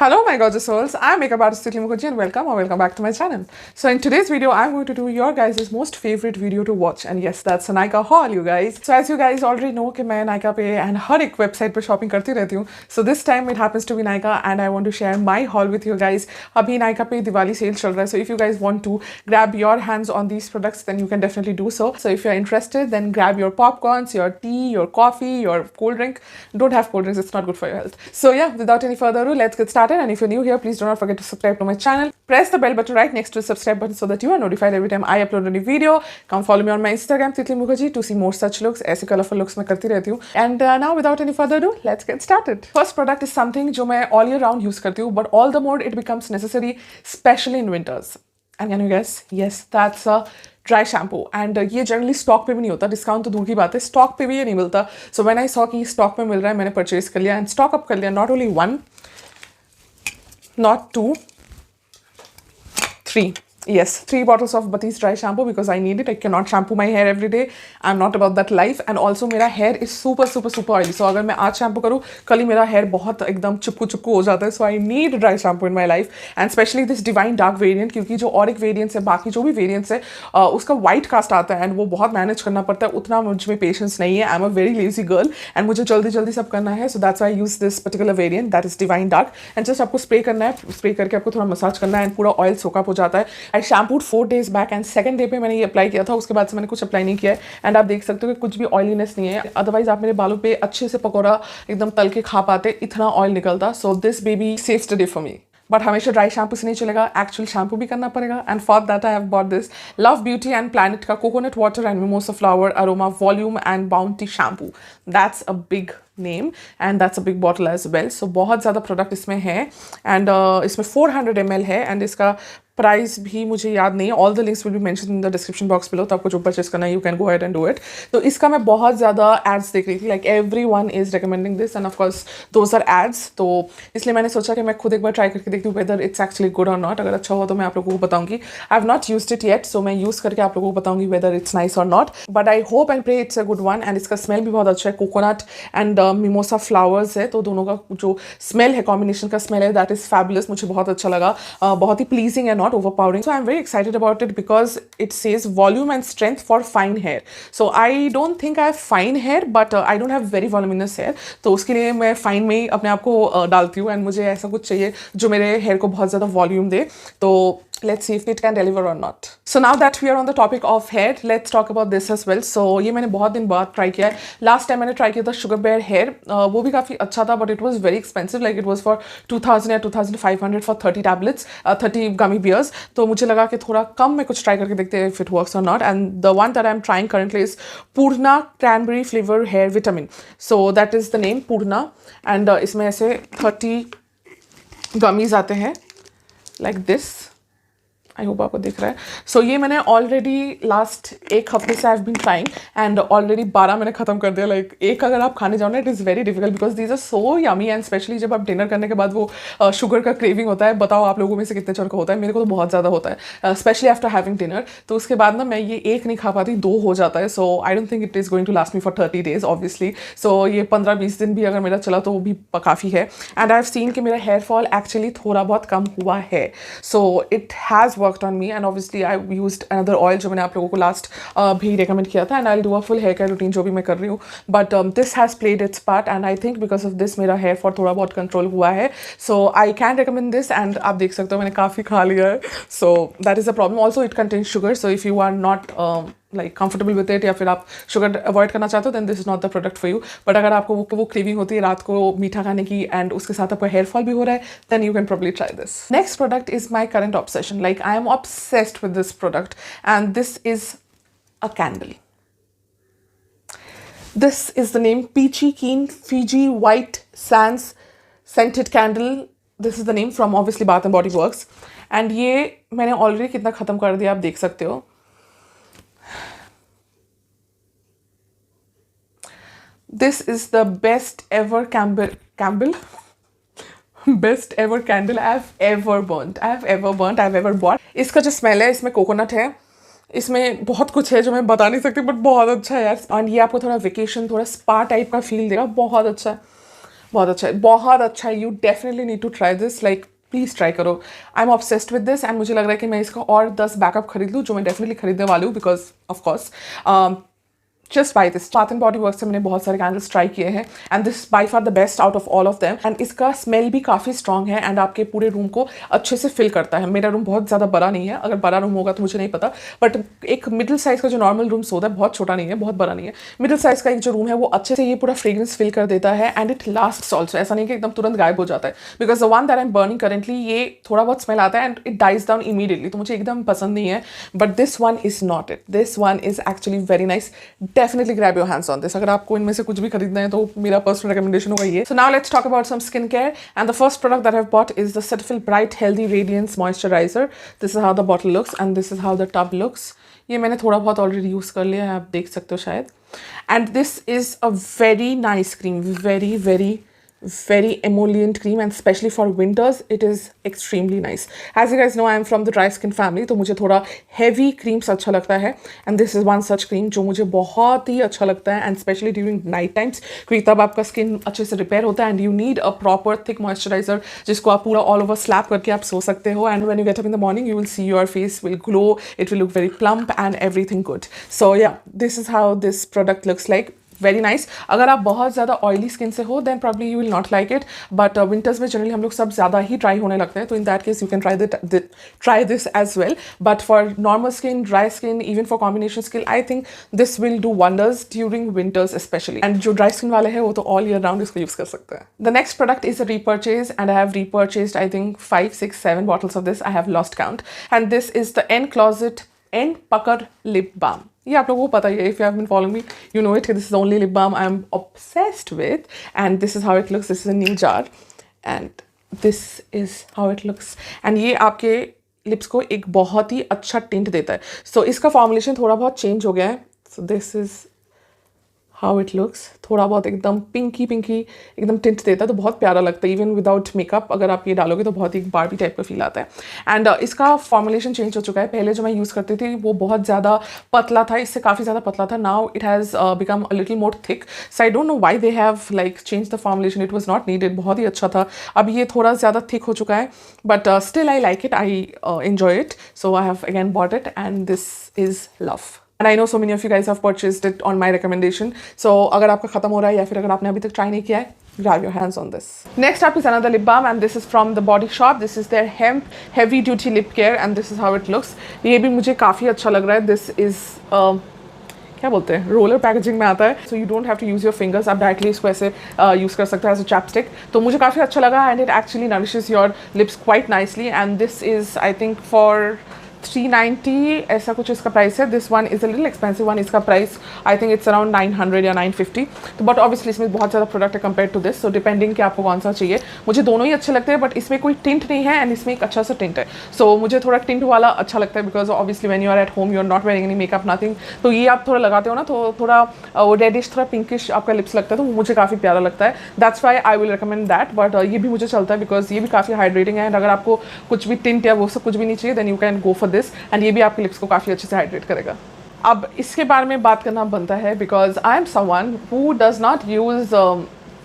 Hello my gorgeous souls, I'm makeup artist Titli Mukherjee and welcome back to my channel. So in today's video, I'm going to do your guys' most favorite video to watch, and yes, that's a Nykaa haul you guys. So as you guys already know कि मैं Nykaa पे and हर एक website पे shopping करती रहती हूँ. So this time it happens to be Nykaa and I want to share my haul with you guys. अभी Nykaa पे दिवाली sale चल रहा है, so if you guys want to grab your hands on these products, then you can definitely do so. So if you're interested, then grab your popcorns, your tea, your coffee, your cold drink. Don't have cold drinks, it's not good for your health. So yeah, without any further ado, let's get started. And if you're new here, please do not forget to subscribe to my channel. Press the bell button right next to the subscribe button so that you are notified every time I upload a new video. Come follow me on my Instagram, Titli Mukherjee, to see more such looks. ऐसे colorful looks मैं करती रहती हूँ. And now without any further ado, let's get started. First product is something जो मैं all year round use करती हूँ, but all the more it becomes necessary, especially in winters. And can you guess? Yes, that's a dry shampoo. And ये generally stock पे भी नहीं होता, discount तो दूर की बात है, स्टॉक पे भी ये नहीं मिलता. सो व्हेन आई सॉ कि स्टॉक पे मिल रहा है, मैंने परचेज कर लिया एंड स्टॉक अप कर लिया. Not only one, not two, three. Yes, 3 bottles of Batiste dry shampoo because I need it. I cannot shampoo my hair every day. I'm not about that life. And also मेरा hair is super oily. So अगर मैं आज shampoo करूँ, कल ही मेरा hair बहुत एकदम चिपकू हो जाता है. So I need dry shampoo in my life. And especially this Divine Dark variant, क्योंकि जो और एक variants है, बाकी जो भी variants है, उसका white cast आता है and वो बहुत manage करना पड़ता है. उतना मुझ में patience नहीं है. I'm a very lazy girl and मुझे जल्दी सब करना है. So that's why I use this particular variant, that is Divine Dark. And just आपको spray करना है, spray करके आपको थोड़ा massage करना है and पूरा oil soak up हो जाता है. I shampooed 4 days back and second day पे मैंने ये अप्लाई किया था. उसके बाद से मैंने कुछ अप्लाई नहीं किया है एंड आप देख सकते हो कि कुछ भी ऑयलीनेस नहीं है. अदरवाइज आप मेरे बालों पे अच्छे से पकौड़ा एकदम तल के खा पाते, इतना ऑयल निकलता. So this baby saves the day for me. But हमेशा ड्राई शैम्पू से नहीं चलेगा, एक्चुअल शैम्पू भी करना पड़ेगा. And for that I have bought this Love Beauty and Planet का coconut water and mimosa flower aroma volume and bounty shampoo. That's a big name and that's a big bottle as well. So बहुत ज़्यादा product इसमें है and इसमें 400 ml है and इसका price भी मुझे याद नहीं है. All the links will be mention in the description box below. तो आपको जो परचेस करना है, you can go ahead and do it. तो इसका मैं बहुत ज़्यादा एड्स देख रही थी, like everyone is recommending this and of course those are ads. तो इसलिए मैंने सोचा कि मैं खुद एक बार ट्राई करके देखती हूँ वेदर इट्स एक्चुअली गुड और नॉट. अगर अच्छा हो तो मैं आप लोगों को बताऊंगी. I have not used it yet, so मैं यूज़ करके आप लोगों को बताऊंगी वेदर इट्स नाइस और not. But I hope and pray it's a good one. And इसका स्मेल भी बहुत अच्छा है. कोकोनट एंड मिमोसा फ्लावर्स है, तो दोनों का जो स्मेल है, कॉम्बिनेशन का स्मेल है, दैट इज फैबुलस. मुझे बहुत अच्छा लगा, बहुत ही प्लीजिंग है, not overpowering. So I M very excited about it because it says volume and strength for fine hair. So I don't think I have fine hair, but I don't have very voluminous hair. तो उसके लिए मैं fine में ही अपने आप को डालती हूँ एंड मुझे ऐसा कुछ चाहिए जो मेरे hair को बहुत ज़्यादा volume दे. तो let's see if it can deliver or not. So now that we are on the topic of hair, let's talk about this as well. So ये मैंने बहुत दिन बाद ट्राई किया है. लास्ट टाइम मैंने ट्राई किया था शुगर बेयर हेयर, वो भी काफ़ी अच्छा था, but it was very expensive. Like it was for 2000 या 2500 फॉर 30 टैबलेट्स, 30 गमी बियर्स. तो मुझे लगा कि थोड़ा कम में कुछ ट्राई करके देखते हैं इफ इट वर्क्स और not. And the one that I am trying currently is Purna cranberry flavour hair vitamin. So that is the name, Purna. And इसमें ऐसे 30 गमीज आते हैं लाइक दिस. आई होप आपको दिख रहा है. सो ये मैंने ऑलरेडी लास्ट एक हफ्ते से I have been trying and already 12 मैंने खत्म कर दिया. लाइक एक अगर आप खाने जाओ ना, it is very difficult because these are so yummy. And specially जब आप डिनर करने के बाद वो शुगर का क्रेविंग होता है. बताओ आप लोगों में से कितने को होता है? मेरे को तो बहुत ज़्यादा होता है, स्पेशली आफ्टर हैविंग डिनर. तो उसके बाद ना मैं ये एक नहीं खा पाती, 2 हो जाता है. So I don't think it is going to last me for 30 days obviously. So ये 15-20 दिन भी अगर मेरा चला तो वो भी काफ़ी है. एंड आई हैव सीन कि मेरा हेयर फॉल एक्चुअली थोड़ा बहुत कम हुआ है. So it has worked on me and obviously I used another oil जो मैंने आप लोगों को लास्ट भी रेकमेंड किया था. And I will do a full hair care routine जो भी मैं कर रही हूँ. But this has played its part and I think because of this मेरा हेयर फॉल थोड़ा बहुत कंट्रोल हुआ है. So I can recommend this. And आप देख सकते हो मैंने काफ़ी खा लिया है. So that is a problem. Also it contains sugar, so if you are not like comfortable with it या फिर आप शुगर अवॉइड करना चाहते हो, then this is not the product for you. But अगर आपको वो क्रेविंग होती है रात को मीठा खाने की एंड उसके साथ आपको हेयर फॉल भी हो रहा है, then you can probably try this. Next product is my current obsession. Like I am obsessed with this product and this is a candle. This is the name Peachy Keen Fiji White Sands Scented Candle. This is the name from obviously Bath and Body Works. And ये मैंने already कितना ख़त्म कर दिया आप देख सकते हो. This is the best ever Campbell best ever candle I have ever burnt. I have ever bought. इसका जो स्मेल है, इसमें कोकोनट है, इसमें बहुत कुछ है जो मैं बता नहीं सकती, बट बहुत अच्छा है यार. और ये आपको थोड़ा वेकेशन, थोड़ा स्पा टाइप का फील देगा. बहुत अच्छा है. बहुत अच्छा है, बहुत अच्छा है. You definitely need to try this. Like please try करो. I am obsessed with this and मुझे लग रहा है कि मैं इसका और 10 बैकअप खरीद लूँ, जो मैं डेफिनेटली खरीदने वाली हूँ because of course just by this. Bath and body work से मैंने बहुत सारे कैंडल्स ट्राई किए हैं and this by far the best out of all of them. And इसका स्मेल भी काफ़ी स्ट्रॉन्ग है एंड आपके पूरे रूम को अच्छे से फिल करता है. मेरा रूम बहुत ज़्यादा बड़ा नहीं है, अगर बड़ा रूम होगा तो मुझे नहीं पता, बट एक मिडिल साइज़ का जो नॉर्मल रूम्स होता है, बहुत छोटा नहीं है, बहुत बड़ा नहीं है, मिडिल साइज़ का एक जो रूम है वो अच्छे से ये पूरा फ्रेग्रेंस फिल कर देता है एंड इट लास्ट्स ऑल्सो. ऐसा नहीं कि एकदम तुरंत गायब हो जाता है because the one that I am burning currently ये थोड़ा बहुत स्मेल आता है and it dies down immediately, तो मुझे एकदम पसंद नहीं है. But this one is not it. This one is actually very nice. Definitely grab your hands on this. अगर आपको इनमें से कुछ भी खरीदना है तो मेरा पर्सनल रिकमेंडेशन होगा ये. So now let's talk about some skin care and the first product that I have bought is the Cetaphil bright healthy radiance moisturizer. This is how the bottle looks and this is how the tub looks. ये मैंने थोड़ा बहुत already use कर लिया है, आप देख सकते हो शायद. And this is a very nice cream, very very very emollient cream and especially for winters it is extremely nice. As you guys know I am from the dry skin family, तो मुझे थोड़ा heavy creams अच्छा लगता है and this is one such cream जो मुझे बहुत ही अच्छा लगता है and especially during night times क्योंकि तब आपका skin अच्छे से repair होता है and you need a proper thick moisturizer जिसको आप पूरा all over slap करके आप सो सकते हो and when you get up in the morning you will see your face will glow, it will look very plump and everything good. So yeah, this is how this product looks like. Very nice. अगर आप बहुत ज़्यादा oily skin से हो then probably you will not like it, but winters में generally हम लोग सब ज़्यादा ही ड्राई होने लगते हैं, तो in that case you can try this as well. But for normal skin, dry skin, even for combination skin I think this will do wonders during winters specially. And जो dry skin वाले हैं वो तो all year round इसको use कर सकते हैं. The next product is a repurchase and I have repurchase I think 5, 6, 7 bottles of this. I have lost count and this is the en closet and पकड़ lip balm. ये आप लोगों को पता ही है, if you have been following me you know it. This is only lip balm I am obsessed with and this is how it looks. This is a new jar and this is how it looks and ये आपके lips को एक बहुत ही अच्छा tint देता है. सो इसका formulation थोड़ा बहुत चेंज हो गया है. So this is how it looks. थोड़ा बहुत एकदम पिंकी पिंकी एकदम टिंट देता है, तो बहुत प्यारा लगता है इवन विदाउट मेकअप. अगर आप ये डालोगे तो बहुत ही बारबी टाइप का फील आता है. एंड इसका फॉर्मुलेशन चेंज हो चुका है. पहले जो मैं यूज़ करती थी वो बहुत ज़्यादा पतला था, इससे काफ़ी ज़्यादा पतला था. Now it has become a little more thick. So I don't know why they have like change the formulation. It was not needed. बहुत ही अच्छा था. अब ये थोड़ा ज़्यादा थिक हो चुका है but still I like it. I enjoy it. So I have again bought it and this is love. And I know so many of you guys have purchased it on my recommendation. So अगर आपका खत्म हो रहा है या फिर अगर आपने अभी तक ट्राई नहीं किया है, grab your hands on this. Next up is another lip balm and this is from the Body Shop. This is their hemp heavy duty lip care and this is how it looks. ये भी मुझे काफ़ी अच्छा लग रहा है. This is क्या बोलते हैं, रोलर पैकेजिंग में आता है. So you don't have to use your fingers. आप डायरेक्टली इसको ऐसे यूज़ कर सकते हैं एज अ चैपस्टिक. तो मुझे काफ़ी अच्छा लगा and it actually nourishes your lips quite nicely and this is I think for 390 ऐसा कुछ इसका प्राइस है. This one is a little expensive one. इसका price I think it's around 900 या 950. तो बट ऑब्वियसली इसमें बहुत ज़्यादा प्रोडक्ट है compare to this. So depending कि आपको कौन सा चाहिए. मुझे दोनों ही अच्छे लगते हैं बट इसमें कोई टिंट नहीं है एंड इसमें एक अच्छा सा टिंट है. सो मुझे थोड़ा टिंट वाला अच्छा लगता है because obviously when you are at home you are not wearing any makeup nothing. तो ये आप थोड़ा लगाते हो ना तो थोड़ा रेडिश थोड़ा पिंकिश आपका लिप्स लगता है, तो मुझे काफ़ी प्यारा लगता है. That's why I will recommend that. But ये भी मुझे चलता है बिकॉज ये भी काफ़ी हाइड्रेटिंग है एंड अगर आपको कुछ भी टिंट या वो सब कुछ भी नहीं चाहिए then you can go for this and ये भी आपके लिप्स को काफ़ी अच्छे से हाइड्रेट करेगा. अब इसके बारे में बात करना बनता है because I am someone who does not use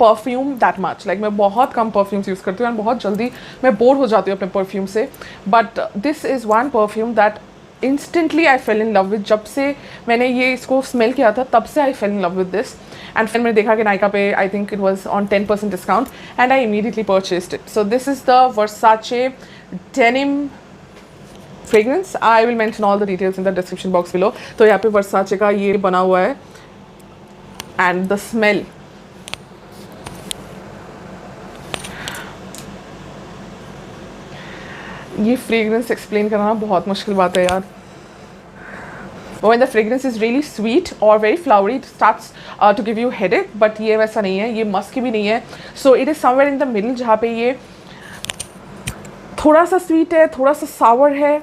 perfume that much. Like मैं बहुत कम परफ्यूम्स यूज़ करती हूँ एंड बहुत जल्दी मैं बोर हो जाती हूँ अपने परफ्यूम से. But this is one perfume that instantly I fell in love with. जब से मैंने ये इसको स्मेल किया था तब से I fell in love with this and फिर मैंने देखा कि नायका पे I think it was on 10% discount and I immediately purchased it. So this is the Versace denim fragrance. I will mention all the details in the description box below. तो यहाँ पे वर्साचे का ये बना हुआ है and the smell. ये fragrance explain करना बहुत मुश्किल बात है यार. When the fragrance is really sweet or very flowery, it starts to give you headache. But ये वैसा नहीं है, ये musky भी नहीं है. So it is somewhere in the middle जहाँ पे ये थोड़ा सा sweet है, थोड़ा सा sour है,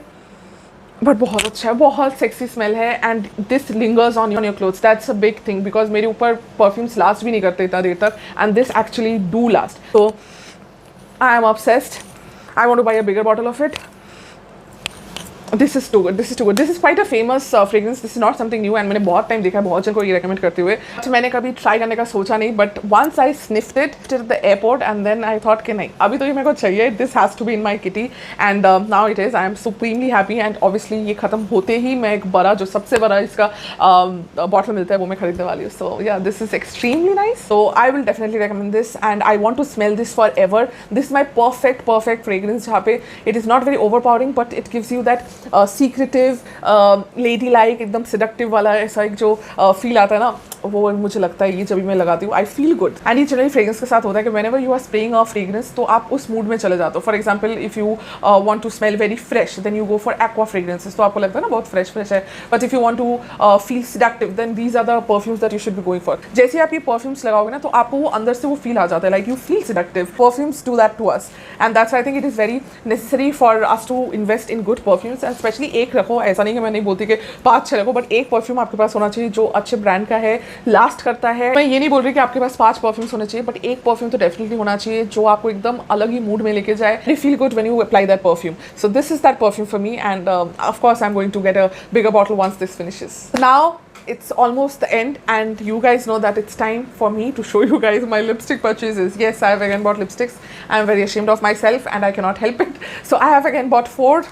बट बहुत अच्छा है, बहुत सेक्सी स्मेल है and this lingers on your clothes. That's a big thing because मेरे ऊपर परफ्यूम्स लास्ट भी नहीं करते इतना देर तक and this actually do last. So I am obsessed. I want to buy a bigger bottle of it this is too good, this is too good, this is quite a famous fragrance, this is not something new and मैंने बहुत time देखा है बहुत जन को ये recommend करते हुए, तो मैंने कभी ट्राई करने का सोचा नहीं, but once I sniffed it till the airport and then I thought कि नहीं अभी तो ये मेरे को चाहिए, this has to be in my kitty and now it is, I am supremely happy and obviously ये खत्म होते ही मैं एक बड़ा जो सबसे बड़ा इसका बॉटल मिलता है वो मैं खरीदने वाली हूँ. So yeah this is extremely nice, so I will definitely recommend this and I want to smell this forever. This my perfect fragrance जहाँ पे it is not very overpowering but it gives you that secretive lady like एकदम seductive वाला ऐसा एक जो feel आता है ना, वो मुझे लगता है ये जब भी मैं लगाती हूँ आई फील गुड. एंड ये जनरली फ्रेग्रेंस के साथ होता है कि whenever you are spraying a fragrance तो आप उस मूड में चले जाते हो. For example if you want to smell very fresh then you go for aqua fragrances, तो आपको लगता है ना बहुत फ्रेश है, but if you want to feel seductive then these are the perfumes that you should be going for. जैसे आप ये परफ्यूम्स लगाओगे ना तो आपको वो अंदर से वो फील आ जाता है, like you feel seductive. Perfumes do that to us and that's I think it is very necessary for us to invest in good perfumes and specially एक रखो, ऐसा नहीं कि मैं नहीं बोलती कि 5-6 रखो, बट एक परफ्यूम आपके पास होना चाहिए जो अच्छे ब्रांड का है, लास्ट करता है. मैं ये नहीं बोल रही कि आपके पास 5 परफ्यूम्स होने चाहिए, बट एक परफ्यूम तो डेफिनेटली होना चाहिए जो आपको एकदम अलग ही मूड में लेके जाए. You feel good when you apply that perfume. So this is that perfume for me and of course I'm going to get a bigger bottle once this finishes. So now it's almost the end and you guys know that it's time for me to show you guys my lipstick purchases. Yes, I have again bought lipsticks. I'm very ashamed of myself and I cannot help it. So I have again bought 4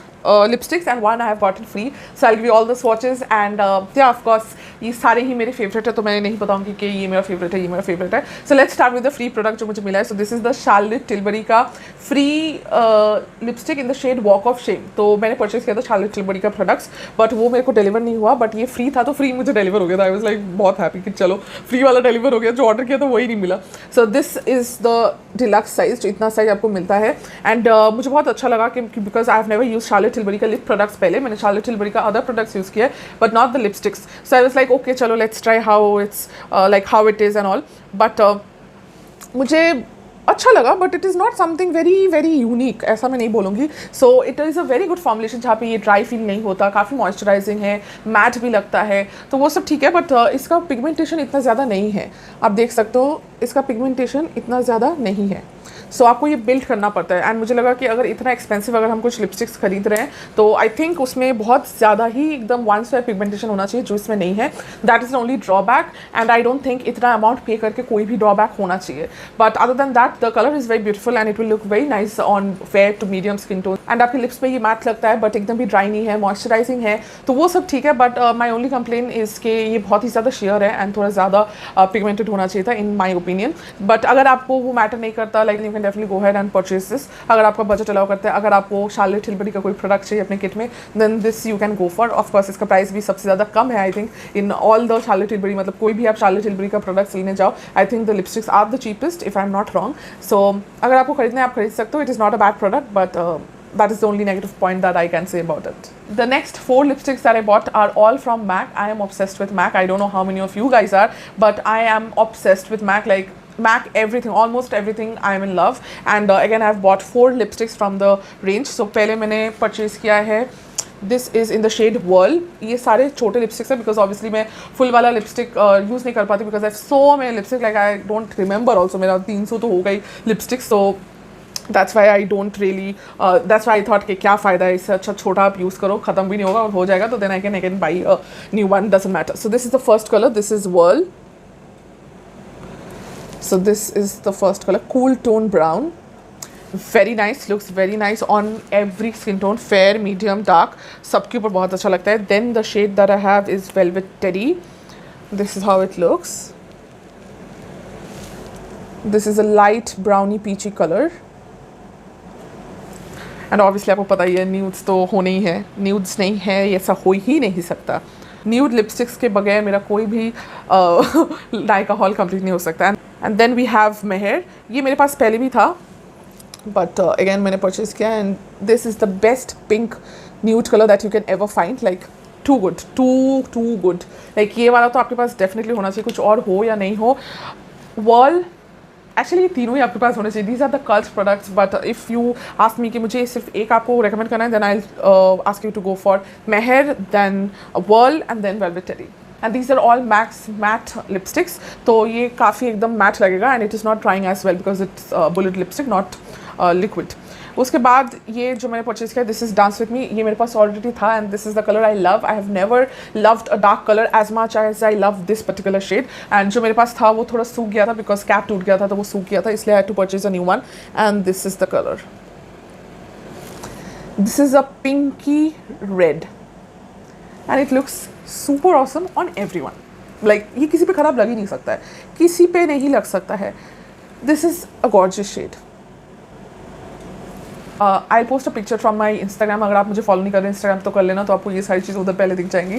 lipsticks and 1 I have gotten free. So I'll give you all the swatches and yeah, of course ये सारे ही मेरे favourite है तो मैं नहीं बताऊंगी कि ये मेरा फेवरेट है ये मेरा फेवरेट है. So let's start with the free product जो मुझे मिला है. So this is the Charlotte Tilbury का free lipstick in the shade Walk of Shame. तो मैंने परचेज किया था शार्लेट टिलबरी का प्रोडक्ट्स बट वो मेरे को डिलीवर नहीं हुआ, बट ये फ्री था तो फ्री मुझे डिलीवर हो गया था. आई वाज लाइक बहुत हैप्पी कि चलो फ्री वाला डिलीवर हो गया, जो ऑर्डर किया था वही नहीं मिला. सो this is the deluxe size, जो इतना साइज आपको मिलता है एंड मुझे बहुत अच्छा लगा कि because I have never use Charlotte Tilbury का लिप प्रोडक्ट्स. पहले मैंने शार्लेट टिलबरी का अदर प्रोडक्ट्स यूज़ किया but not the lipsticks. So I was like okay चलो let's try how it's like how it is and all. But मुझे अच्छा लगा but it is not something very very unique, ऐसा मैं नहीं बोलूँगी. So it is a very good formulation जहाँ पे ये ड्राई फील नहीं होता, काफ़ी मॉइस्चराइजिंग है, मैट भी लगता है, तो वो सब ठीक है. बट इसका पिगमेंटेशन इतना ज़्यादा नहीं है, आप देख सकते हो इसका पिगमेंटेशन इतना ज़्यादा नहीं है. सो आपको ये बिल्ड करना पड़ता है एंड मुझे लगा कि अगर इतना एक्सपेंसिव अगर हम कुछ लिपस्टिक्स खरीद रहे हैं तो आई थिंक उसमें बहुत ज़्यादा ही एकदम 1 स्क्वायर पिगमेंटेशन होना चाहिए जो इसमें नहीं है. That is the only drawback and I don't think इतना अमाउंट पे करके कोई भी ड्रॉबैक होना चाहिए. But other than that the colour is very beautiful and it will look very nice on fair to medium skin tone and आपके lips पे ये mat लगता है बट एकदम भी ड्राई नहीं है, मॉइस्चराइजिंग है, तो वो सब ठीक है. But my only complain is कि ये बहुत ही ज़्यादा शेयर है एंड थोड़ा ज़्यादा पिगमेंटेड होना चाहिए था इन माई ओपिनियन. बट अगर आपको वो मैटर नहीं करता like you can definitely go head and purchase this. अगर आपका बजट अलाउ करता है, अगर आपको शार्लेट टिलबरी का कोई प्रोडक्ट चाहिए अपने किट में then this you can go for. Of course इसका प्राइस भी सबसे ज़्यादा कम है I think in all the Charlotte Tilbury, मतलब कोई भी आप शार्लेट टिलबरी का प्रोडक्ट लेने जाओ I think the lipsticks are the cheapest if I am not wrong. So अगर आपको खरीदना है आप खरीद सकते हो. It is not a bad product but that is the only negative point that I can say about it. The next 4 lipsticks that I bought are all from MAC. I am obsessed with MAC. I don't know how many of you guys are, but I am obsessed with MAC. Like MAC everything, almost everything I am in love. And again I have bought 4 lipsticks from the range. So पहले मैंने purchase किया है, this is in the shade Whirl. ये सारे छोटे lipsticks हैं because obviously मैं full वाला लिपस्टिक यूज़ नहीं कर पाती because I have so many lipstick, like I don't remember also, मेरा 300 तो हो गई lipsticks. So that's why I don't really, that's why I thought कि क्या फ़ायदा है, इससे अच्छा छोटा आप यूज़ करो, ख़त्म भी नहीं होगा और हो जाएगा, तो then I can buy a new one, doesn't matter. So this is the first colour, this is Whirl. So this is the first color, cool tone brown. Very nice, looks very nice on every skin tone, fair, medium, dark. सबके ऊपर बहुत अच्छा लगता है. Then the shade that I have is Velvet Teddy. This is how it looks. This is a light browny peachy color. And obviously आपको पता ही है nudes तो होने ही है. Nudes नहीं है ऐसा हो ही नहीं सकता. न्यूड लिपस्टिक्स के बगैर मेरा कोई भी नायका हॉल कंप्लीट नहीं हो सकता. And then we have Mehr. ये मेरे पास पहले भी था बट अगेन मैंने परचेज किया and this is the best pink nude colour that you can ever find. Like too good, too good. Like ये वाला तो आपके पास डेफिनेटली होना चाहिए, कुछ और हो या नहीं हो. वर्ल एक्चुअली ये तीनों ही आपके पास होने चाहिए. These are the cult products but if you ask me कि मुझे सिर्फ एक आपको रेकमेंड करना है then I ask you to go for Mehr, then Whirl and then velvet teddy. And these are all matte lipsticks. तो ये काफ़ी एकदम मैट लगेगा and it is not drying as well because it's bullet lipstick not liquid. उसके बाद ये जो मैंने परचेज किया, this is dance with me, ये मेरे पास ऑलरेडी था and this is the colour I love. I have never loved a dark colour as much as I love this particular shade. And जो मेरे पास था वो थोड़ा सूख गया था बिकॉज कैप टूट गया था, तो वो सूख गया था, इसलिए I had to purchase a new one. And this is the colour. This is a pinky red and it looks super awesome on everyone. Like ये किसी पे खराब लग ही नहीं सकता है, किसी पे नहीं लग सकता है. This is a gorgeous shade. I post a picture from my Instagram. अगर आप मुझे फॉलो नहीं कर रहे इंस्टाग्राम तो कर लेना, तो आपको ये सारी चीज़ उधर पहले दिख जाएंगी.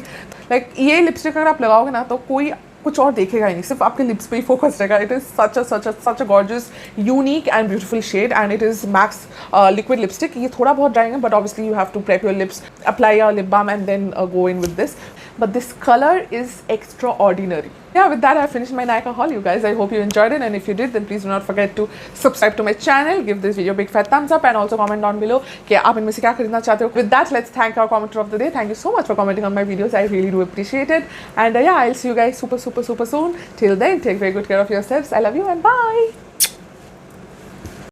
लाइक ये लिपस्टिक अगर आप लगाओगे ना तो कोई कुछ और देखेगा ही नहीं, सिर्फ आपके लिप्स पे ही फोकस रहेगा. It is such a gorgeous unique and beautiful shade and it is MAC's liquid lipstick. ये थोड़ा बहुत ड्राइंग है but obviously you have to prep your lips, apply your lip balm and then go in with this. But this color is extraordinary. Yeah, with that I finished my Nykaa haul, you guys. I hope you enjoyed it, and if you did then please do not forget to subscribe to my channel, give this video a big fat thumbs up and also comment down below कि आप इनमें से क्या खरीदना चाहते हो. With that, let's thank our commenter of the day. Thank you so much for commenting on my videos. I really do appreciate it. And yeah, I'll see you guys super soon. Till then, take very good care of yourselves. I love you and bye.